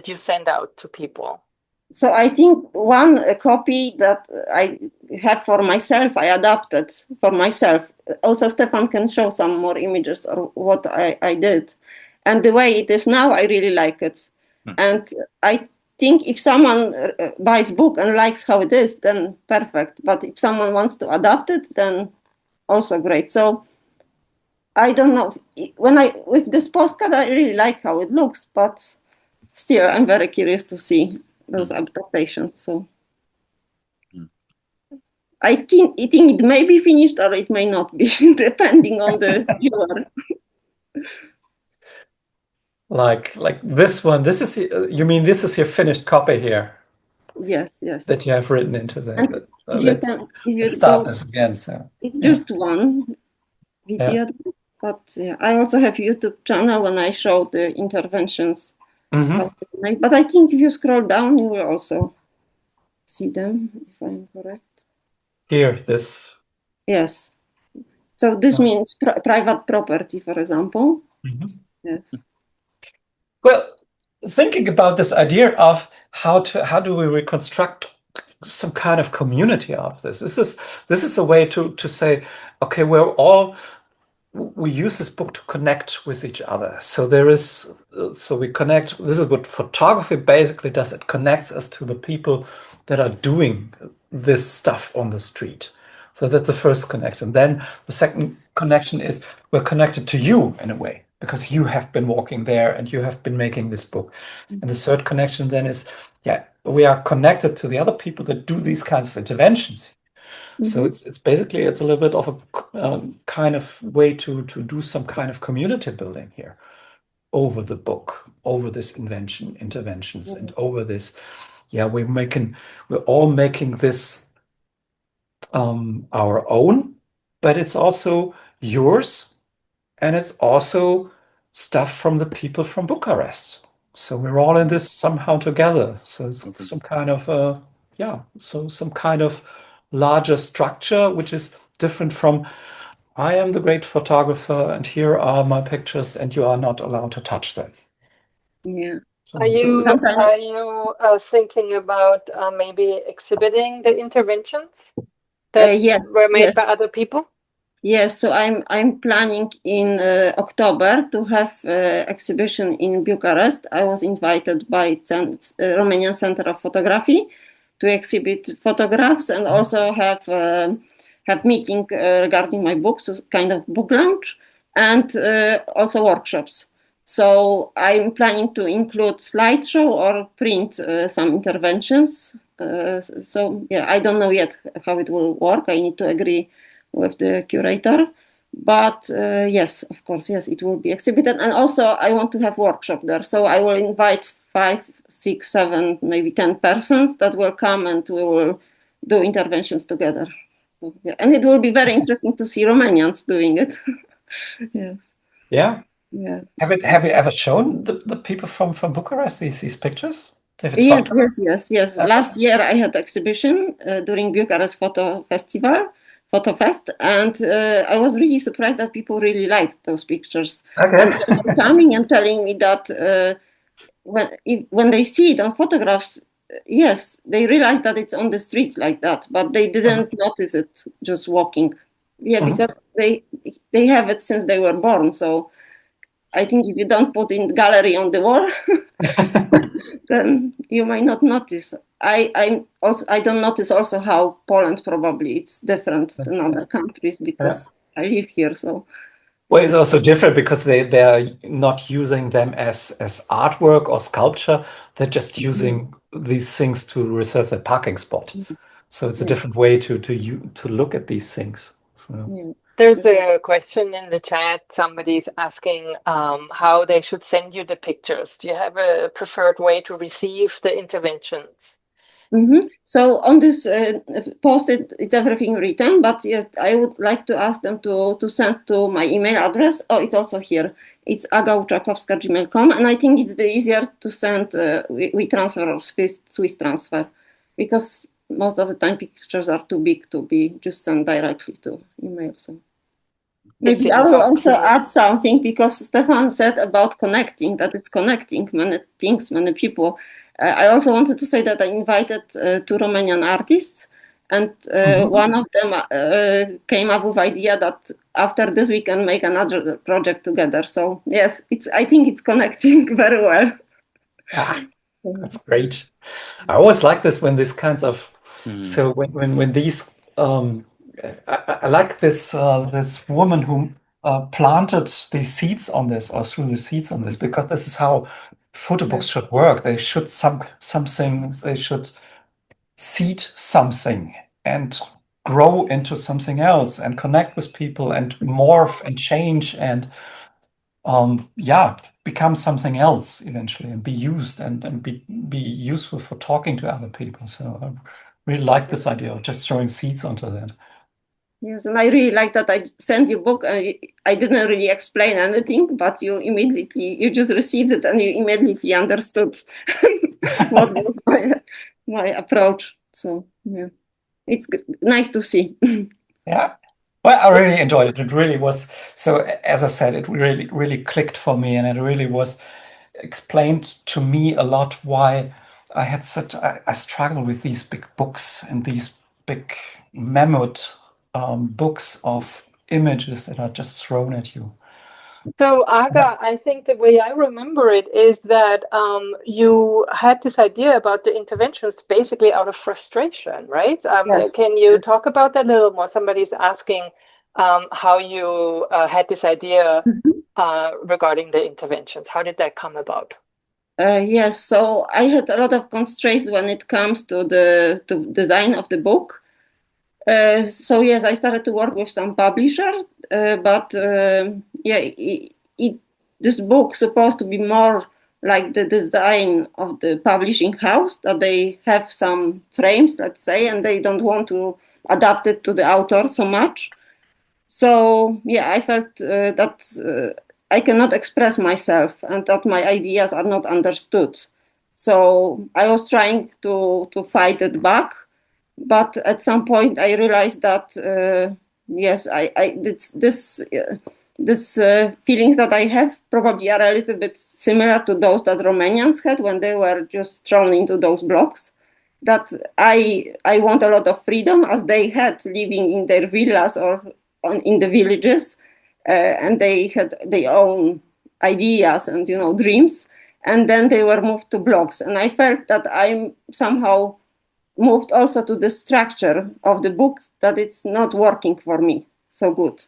you send out to people? So I think one copy that I have for myself, I adapted for myself. Also, Stefan can show some more images of what I did. And the way it is now, I really like it. And I think if someone buys book and likes how it is, then perfect. But if someone wants to adapt it, then also great. So I don't know. With this postcard, I really like how it looks, but still, I'm very curious to see those adaptations. So I think it may be finished or it may not be, depending on the viewer. Like this one. This is you mean this is your finished copy here? Yes. That you have written into the. Let's start this again. So it's just one video, but I also have YouTube channel when I show the interventions. But I think if you scroll down, you will also see them, if I'm correct. Here, this. Yes. So this means private property, for example. Yes. Well, thinking about this idea of how do we reconstruct some kind of community out of this? This is a way to say, okay, we use this book to connect with each other. So we connect. This is what photography basically does. It connects us to the people that are doing this stuff on the street. So that's the first connection. Then the second connection is we're connected to you in a way, because you have been walking there and you have been making this book. And the third connection then is, we are connected to the other people that do these kinds of interventions. So it's basically, it's a little bit of a kind of way to do some kind of community building here over the book, over this interventions, and over this. We're all making this our own, but it's also yours, and it's also stuff from the people from Bucharest. So we're all in this somehow together. So it's some kind of some kind of larger structure, which is different from I am the great photographer and here are my pictures and you are not allowed to touch them. Yeah. Are you thinking about maybe exhibiting the interventions that were made by other people? Yes, so I'm planning in October to have exhibition in Bucharest. I was invited by Romanian Center of Photography to exhibit photographs and also have meeting regarding my books, so kind of book launch, and also workshops. So I'm planning to include slideshow or print some interventions. I don't know yet how it will work. I need to agree with the curator. But yes, of course, yes, it will be exhibited. And also I want to have workshop there. So I will invite 5, 6, 7, maybe 10 persons that will come and we will do interventions together. So, and it will be very interesting to see Romanians doing it. Yes. Yeah. Have you ever shown the people from Bucharest these pictures? Yes. Last year I had exhibition during Bucharest Photo Fest, and I was really surprised that people really liked those pictures. Okay. And they were coming and telling me that when they see it on photographs, yes, they realize that it's on the streets like that, but they didn't notice it just walking. Yeah, because they have it since they were born. So I think if you don't put in gallery on the wall, then you might not notice. I don't notice also how Poland probably it's different than other countries because I live here. So well, it's also different because they are not using them as artwork or sculpture. They're just using these things to reserve their parking spot. So it's a different way to look at these things. So. There's a question in the chat. Somebody's asking how they should send you the pictures. Do you have a preferred way to receive the interventions? So on this post, it's everything written, but yes, I would like to ask them to send to my email address. Oh, it's also here. It's agałuczakowska@gmail.com, and I think it's the easier to send WeTransfer or Swiss transfer, because most of the time pictures are too big to be just sent directly to email. So maybe I will also add something, because Stefan said about connecting, that it's connecting many things, many people. I also wanted to say that I invited two Romanian artists, and one of them came up with the idea that after this we can make another project together. So yes, I think it's connecting very well. That's great. I always like this when these kinds of so when these I like this this woman who planted these seeds on this, or threw the seeds on this, because this is how photobooks should work. They should they should seed something and grow into something else and connect with people and morph and change and become something else eventually, and be used and be useful for talking to other people. So I really like this idea of just throwing seeds onto that. Yes, and I really like that I sent you a book. I didn't really explain anything, but you just received it and you immediately understood what was my approach. So yeah, it's nice to see. Yeah. Well, I really enjoyed it. It really was. So as I said, it really clicked for me, and it really was explained to me a lot why I had I struggle with these big books and these big mammoth books of images that are just thrown at you. So Aga, I think the way I remember it is that you had this idea about the interventions basically out of frustration, right? Yes. Can you talk about that a little more? Somebody's asking how you had this idea regarding the interventions. How did that come about? Yes, so I had a lot of constraints when it comes to the design of the book. So yes, I started to work with some publisher, but this book supposed to be more like the design of the publishing house, that they have some frames, let's say, and they don't want to adapt it to the author so much. So yeah, I felt that I cannot express myself and that my ideas are not understood. So I was trying to fight it back. But at some point, I realized that yes, this feelings that I have probably are a little bit similar to those that Romanians had when they were just thrown into those blocks. That I want a lot of freedom, as they had living in their villas or in the villages, and they had their own ideas and dreams, and then they were moved to blocks, and I felt that I'm somehow moved also to the structure of the book, that it's not working for me so good.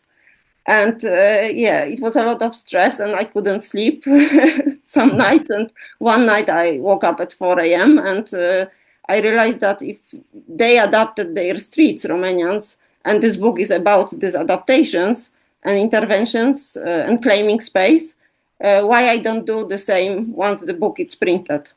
And it was a lot of stress, and I couldn't sleep some nights. And one night I woke up at 4 a.m. and I realized that if they adapted their streets, Romanians, and this book is about these adaptations and interventions and claiming space, why I don't do the same once the book is printed.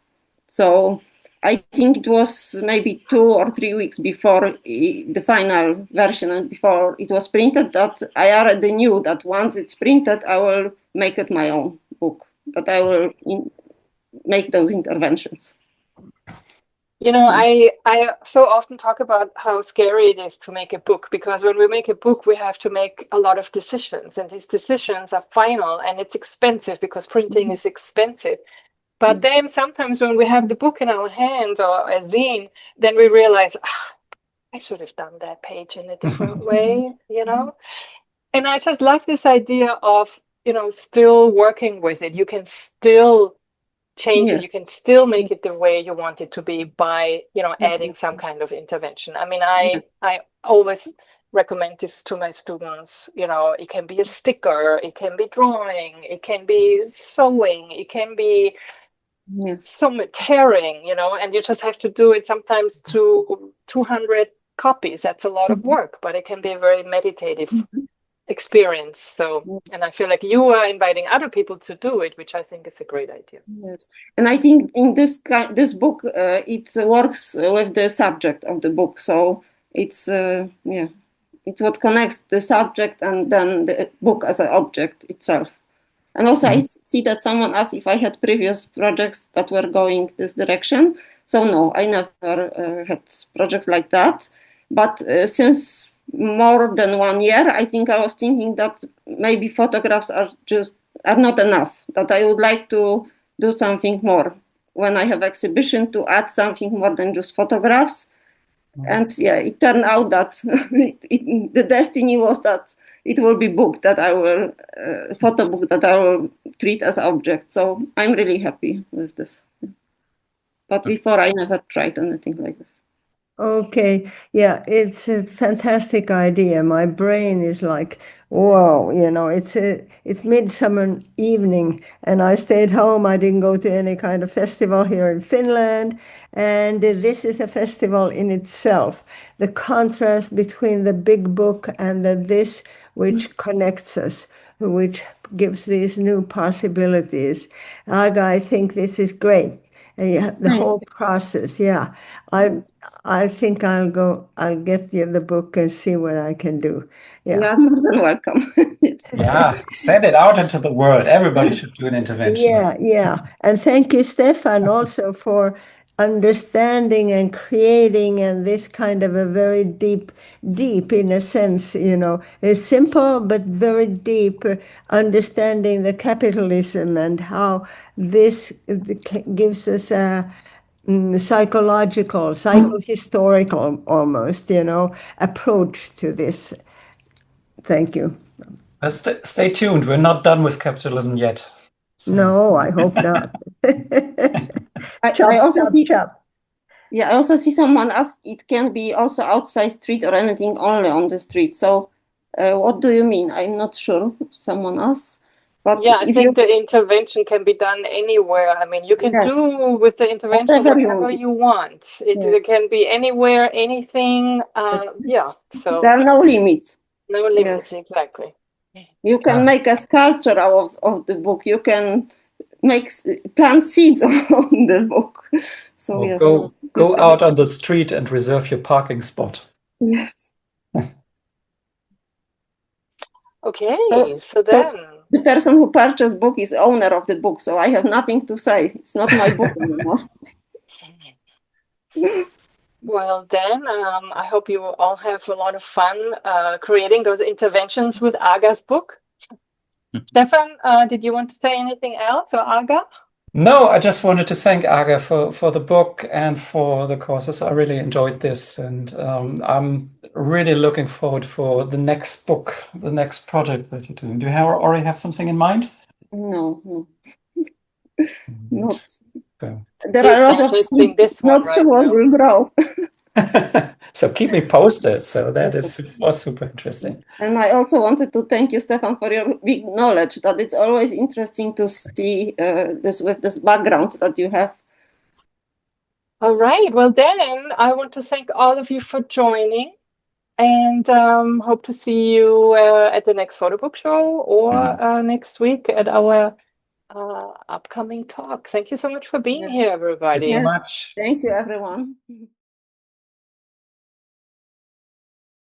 So I think it was maybe 2 or 3 weeks before the final version and before it was printed that I already knew that once it's printed, I will make it my own book, that I will make those interventions. I so often talk about how scary it is to make a book, because when we make a book, we have to make a lot of decisions, and these decisions are final, and it's expensive because printing is expensive. But then sometimes when we have the book in our hands or a zine, then we realize, I should have done that page in a different way, And I just love this idea of still working with it. You can still change Yeah. it. You can still make it the way you want it to be by, adding some kind of intervention. I mean, I always recommend this to my students. It can be a sticker, it can be drawing, it can be sewing, it can be some tearing, and you just have to do it sometimes to 200 copies. That's a lot of work, but it can be a very meditative experience. So, and I feel like you are inviting other people to do it, which I think is a great idea. Yes, and I think in this book, it works with the subject of the book. So it's it's what connects the subject and then the book as an object itself. And also, I see that someone asked if I had previous projects that were going this direction. So no, I never had projects like that. But since more than 1 year, I think I was thinking that maybe photographs are not enough, that I would like to do something more. When I have exhibition, to add something more than just photographs. And it turned out that the destiny was that it will be book that I will, photo book that I will treat as object. So I'm really happy with this. But before I never tried anything like this. Okay, yeah, it's a fantastic idea. My brain is like, whoa, it's midsummer evening, and I stayed home. I didn't go to any kind of festival here in Finland, and this is a festival in itself. The contrast between the big book and this, which connects us, which gives these new possibilities. Aga, I think this is great. The whole process, I think I'll get you the book and see what I can do. You are more than welcome. Yeah, send it out into the world. Everybody should do an intervention. Yeah. And thank you, Stefan, also for understanding and creating and this kind of a very deep in a sense, it's simple but very deep understanding the capitalism and how this gives us a psychohistorical almost, approach to this. Thank you. Stay tuned. We're not done with capitalism yet. So. No, I hope not. I also see someone ask, it can be also outside street or anything only on the street. So what do you mean? I'm not sure. Someone asked. But I think the intervention can be done anywhere. I mean, you can do with the intervention whatever you want. It can be anywhere, anything. So there are no limits. No limits, exactly. You can make a sculpture out of the book. You can plant seeds on the book. So go out on the street and reserve your parking spot. Yes. Okay, so then the person who purchased book is owner of the book, so I have nothing to say. It's not my book anymore. Well, then, I hope you all have a lot of fun creating those interventions with Aga's book. Stefan, did you want to say anything else, or Aga? No, I just wanted to thank Aga for the book and for the courses. I really enjoyed this, and I'm really looking forward for the next book, the next project that you're doing. Do you already have something in mind? No. Not. So. There are a lot of things. Not sure what will grow. So keep me posted. So that was super interesting. And I also wanted to thank you, Stefan, for your big knowledge. That it's always interesting to see this with this background that you have. All right. Well, then I want to thank all of you for joining, and hope to see you at the next Photobook Show or next week at our upcoming talk. Thank you so much for being here, everybody. Thank you so much. Thank you, everyone.